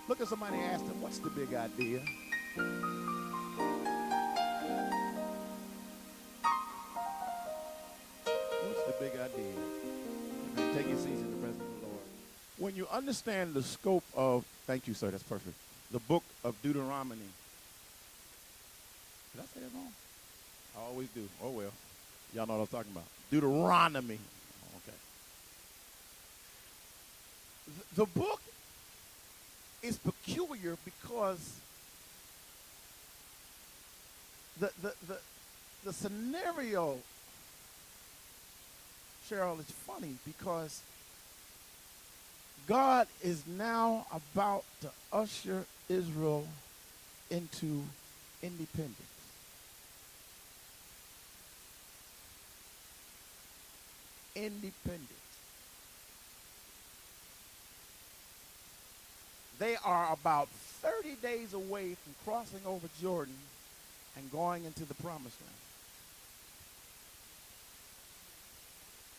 Look at somebody and ask them, what's the big idea? What's the big idea? Amen. Take your seats in the presence of the Lord. When you understand the scope of, thank you, sir, that's perfect, the book of Deuteronomy. Did I say that wrong? I always do. Oh, well. Y'all know what I'm talking about. Deuteronomy. Okay. The book is peculiar because the scenario, Cheryl, is funny because God is now about to usher Israel into independence. Independence. They are about 30 days away from crossing over Jordan and going into the promised land.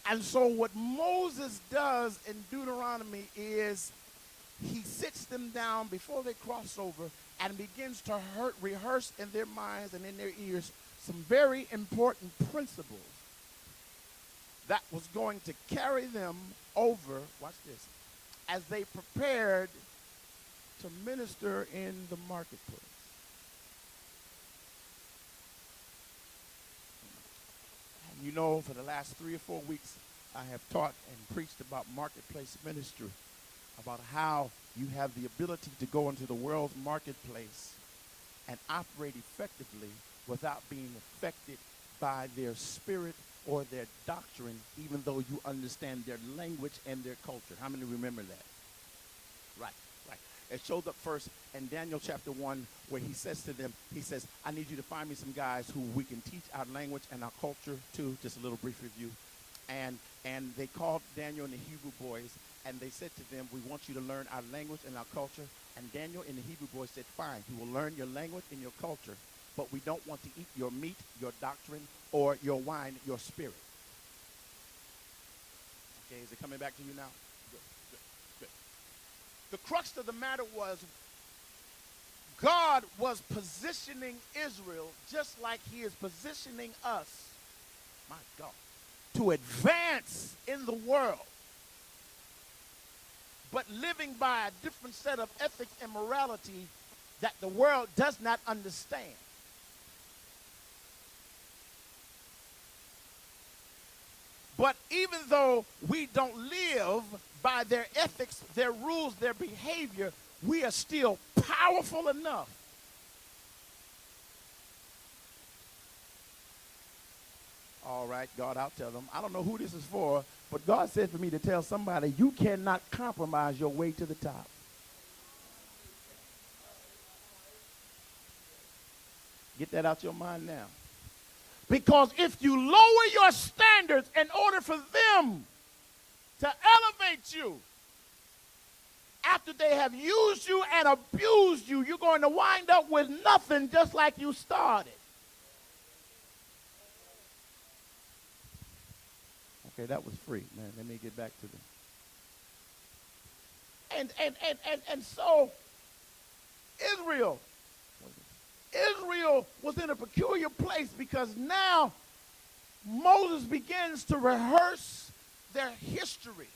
And so what Moses does in Deuteronomy is he sits them down before they cross over and begins to rehearse in their minds and in their ears some very important principles that was going to carry them over, watch this, as they prepared to minister in the marketplace. And you know, for the last 3 or 4 weeks, I have taught and preached about marketplace ministry, about how you have the ability to go into the world's marketplace and operate effectively without being affected by their spirit or their doctrine, even though you understand their language and their culture. How many remember that? Right. It shows up first in Daniel chapter 1 where he says to them, he says, I need you to find me some guys who we can teach our language and our culture to. Just a little brief review. And they called Daniel and the Hebrew boys, and they said to them, we want you to learn our language and our culture. And Daniel and the Hebrew boys said, fine, we will learn your language and your culture, but we don't want to eat your meat, your doctrine, or your wine, your spirit. Okay, is it coming back to you now? Good. The crux of the matter was God was positioning Israel just like he is positioning us, my God, to advance in the world, but living by a different set of ethics and morality that the world does not understand. But even though we don't live by their ethics, their rules, their behavior, we are still powerful enough all right, God, I'll tell them. I don't know who this is for, but God said for me to tell somebody, you cannot compromise your way to the top. Get that out your mind now. Because if you lower your standards in order for them to elevate you, after they have used you and abused you, you're going to wind up with nothing just like you started. Okay, that was free, man. Let me get back to them. And so Israel was in a peculiar place because now Moses begins to rehearse their history.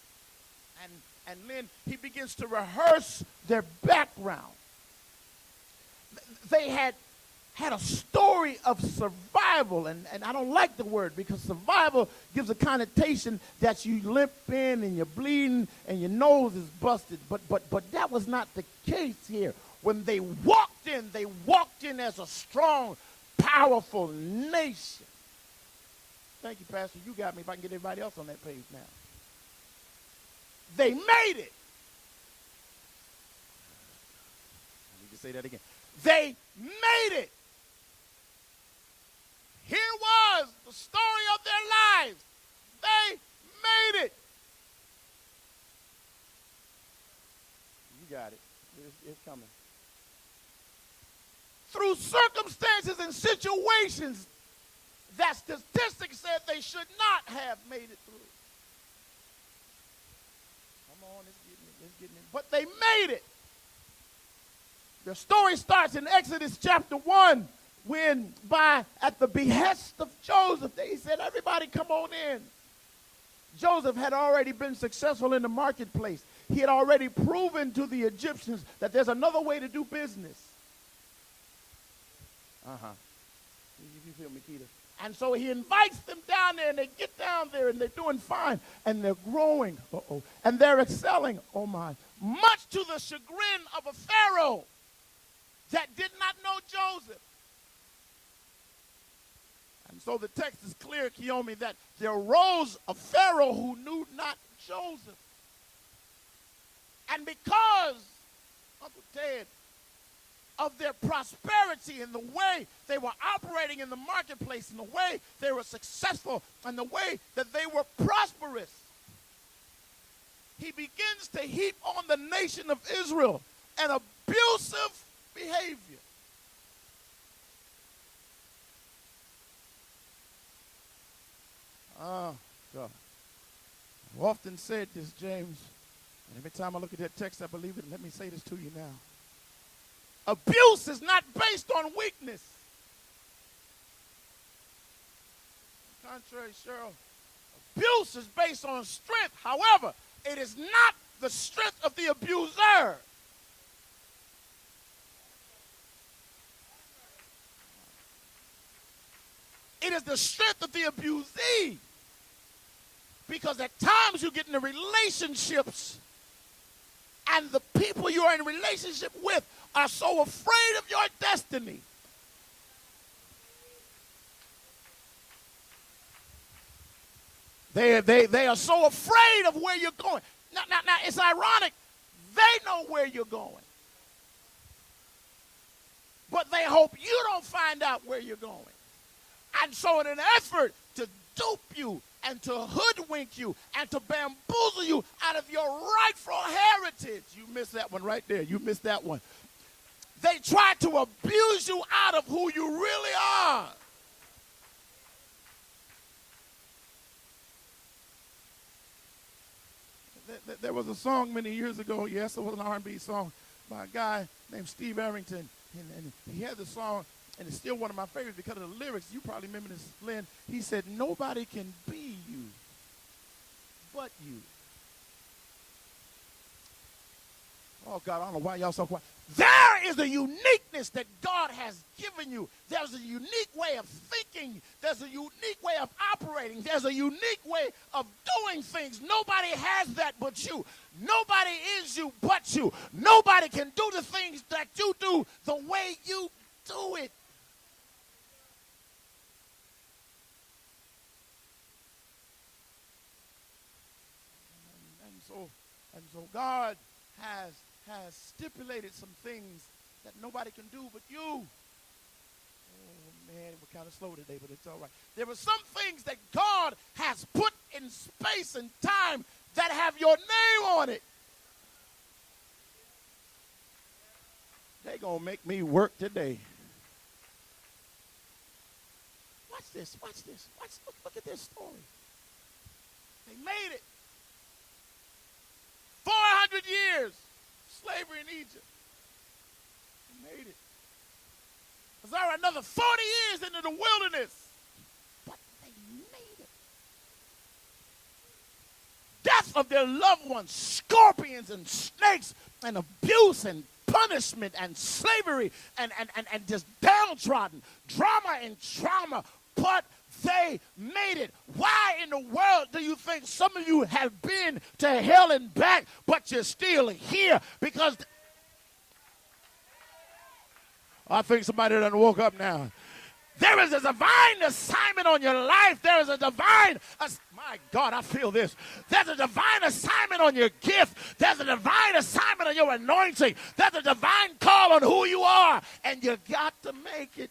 And then he begins to rehearse their background. They had a story of survival, and I don't like the word because survival gives a connotation that you limp in and you're bleeding and your nose is busted. But that was not the case here. When they walked in as a strong, powerful nation. Thank you, Pastor. You got me. If I can get everybody else on that page now. They made it. I need to say that again. They made it. Here was the story of their lives. They made it. You got it. It's coming. Through circumstances and situations that statistics said they should not have made it through. Come on, it's getting it. But they made it. The story starts in Exodus chapter 1 when at the behest of Joseph, he said, everybody come on in. Joseph had already been successful in the marketplace. He had already proven to the Egyptians that there's another way to do business. You feel me, Keita? And so he invites them down there, and they get down there, and they're doing fine, and they're growing, and they're excelling, oh my, much to the chagrin of a Pharaoh that did not know Joseph. And so the text is clear, Kiyomi, that there arose a Pharaoh who knew not Joseph. And because, Uncle Ted, of their prosperity and the way they were operating in the marketplace and the way they were successful and the way that they were prosperous, he begins to heap on the nation of Israel an abusive behavior. Oh, God. I've often said this, James, and every time I look at that text, I believe it. Let me say this to you now. Abuse is not based on weakness. Contrary, Cheryl, abuse is based on strength. However, it is not the strength of the abuser. It is the strength of the abusee. Because at times you get into relationships and the people you are in a relationship with are so afraid of your destiny. They are so afraid of where you're going. Now, it's ironic. They know where you're going. But they hope you don't find out where you're going. And so in an effort to dupe you and to hoodwink you and to bamboozle you out of your rightful heritage. You missed that one right there. You missed that one. They try to abuse you out of who you really are. There was a song many years ago, yes, it was an R&B song by a guy named Steve Arrington. And he had the song, and it's still one of my favorites because of the lyrics. You probably remember this, Lynn. He said, nobody can be you but you. Oh, God, I don't know why y'all so quiet. There is a uniqueness that God has given you. There's a unique way of thinking. There's a unique way of operating. There's a unique way of doing things. Nobody has that but you. Nobody is you but you. Nobody can do the things that you do the way you do it. And so God has stipulated some things that nobody can do but you. Oh, man, we're kind of slow today, but it's all right. There are some things that God has put in space and time that have your name on it. They're going to make me work today. Watch this. Look at this story. They made it. 400 years. Slavery in Egypt. They made it. Was there another 40 years into the wilderness? But they made it. Death of their loved ones, scorpions and snakes, and abuse and punishment and slavery and just downtrodden, drama and trauma. But they made it. Why in the world do you think some of you have been to hell and back, but you're still here? Because I think somebody done woke up now. There is a divine assignment on your life. There is a divine, my God, I feel this. There's a divine assignment on your gift. There's a divine assignment on your anointing. There's a divine call on who you are. And you got to make it.